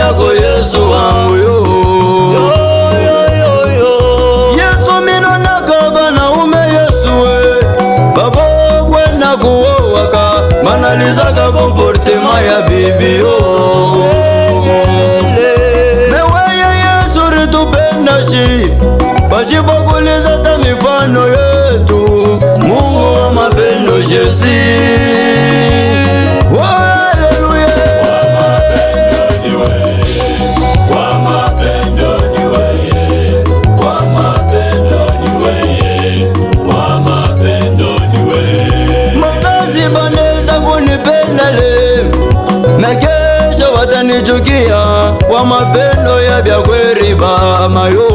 yako Yesu wangu yo. Yesu minona kaba na ume Yesu we babo kwena kuowaka manalizaka komportema ya bibi yo. Meweye Yesu ritupenda shi bashipokuliza ta mifano yetu. Mungu wa mapendo Jesi. Nakesha watanichukia wa mapendo ya byakweri bama yo.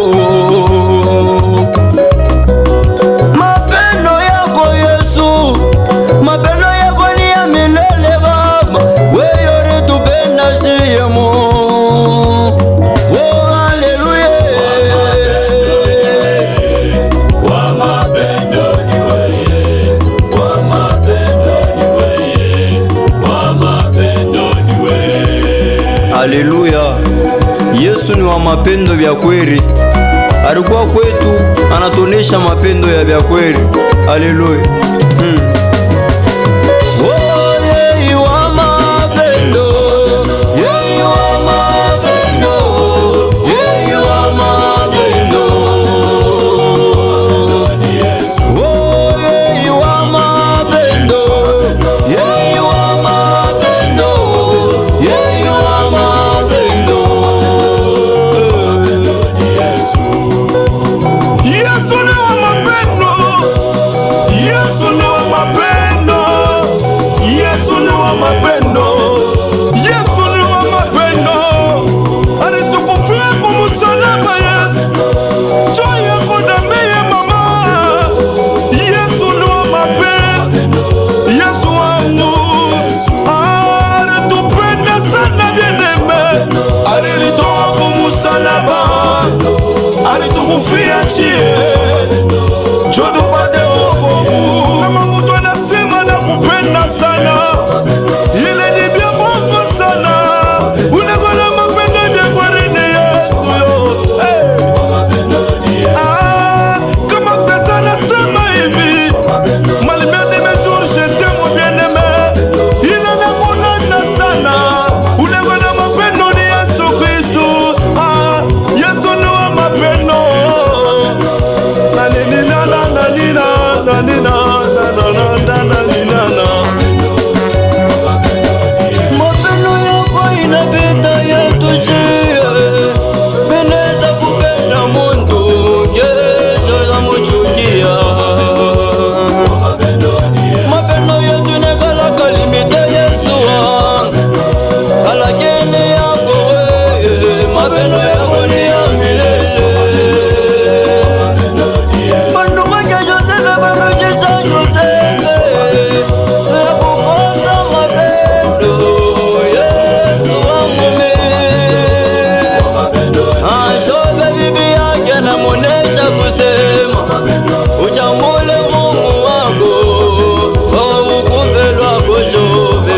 Mapendo yako Yesu, mapendo yako ni ya milele baba. Wewe ritupenda shiyemo. Oh haleluya. Wa mapendo ni wewe, wa mapendo ni wewe, wa mapendo ni wewe. Haleluya. Yesu ni wa mapendo vya kweli. Alikuwa kwetu anatuonesha mapendo ya vya kweli. Haleluya. Alitukufia shie jodo pade wokovu. Kama mtu anasema na kupenda sana, ile ni bia Mungu sana. Unegona mapendo bia kwa rene Yesu yo. Kama fesa nasema hivi, malimene mejur shente mo bieneme. Ile nakunana sana, unegona mapendo ni Yesu Kristu. Yesu ni wa mapendo. Mapendo yako inapita yetu shie. Beneza kupenda muntu kesho na muchukia. Mapendo yetu nekala kalimite Yesu wangu. Alakini yako weye, mapendo yako ni ya milele. Uchamule Mungu wako wa ukuvelwa kushube.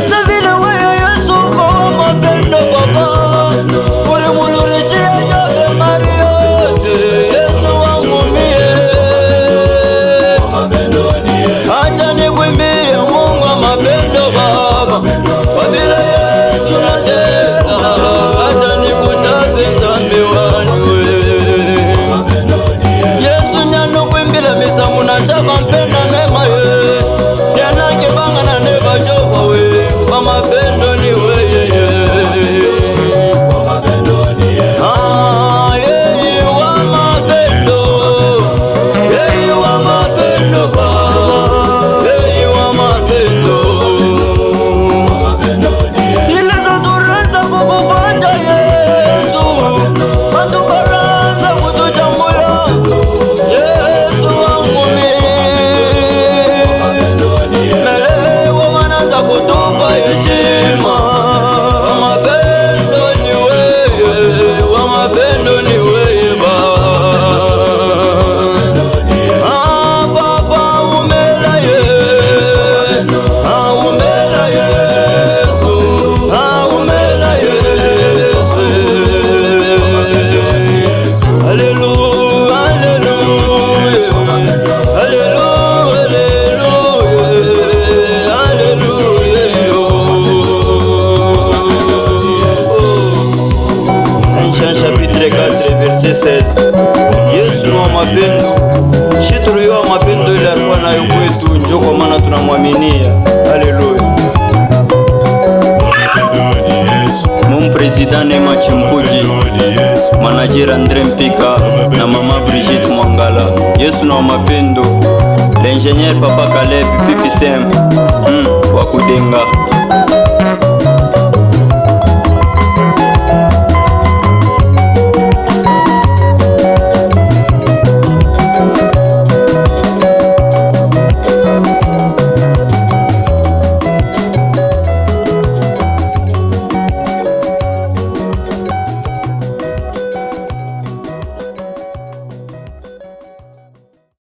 Savile wewe Yesu kwa mapendo baba. Uri mulurichia yote mariote. Yesu wangu mie. Acha nikuimbie Mungu wa mapendo baba. Kwa bila Yesu natesa. Acha nikutape zambi wani. Munashaba mpenda mema ye. Nyanake banga na neba jofa we. Wa mapendo ni weye ye. Wa mapendo ni Yesu. Yeye wa mapendo. Yeye wa mapendo baba. Yeye wa mapendo. Wa mapendo ni Yesu. Ile zotureza kukufanja Yesu. Bantu verset 16. Yesu ni wa mapendo. Shi tulio wa mapendo ile alikuwa nayo kwetu, njoo kwa maana tunamwaminia. Haleluya. Mon president Neema Chimpuji, manager Andre Mpika na mama Brigitte Mwangala. Yesu na wa mapendo. L'ingénieur Papa Caleb Pipisem wa Kudenga.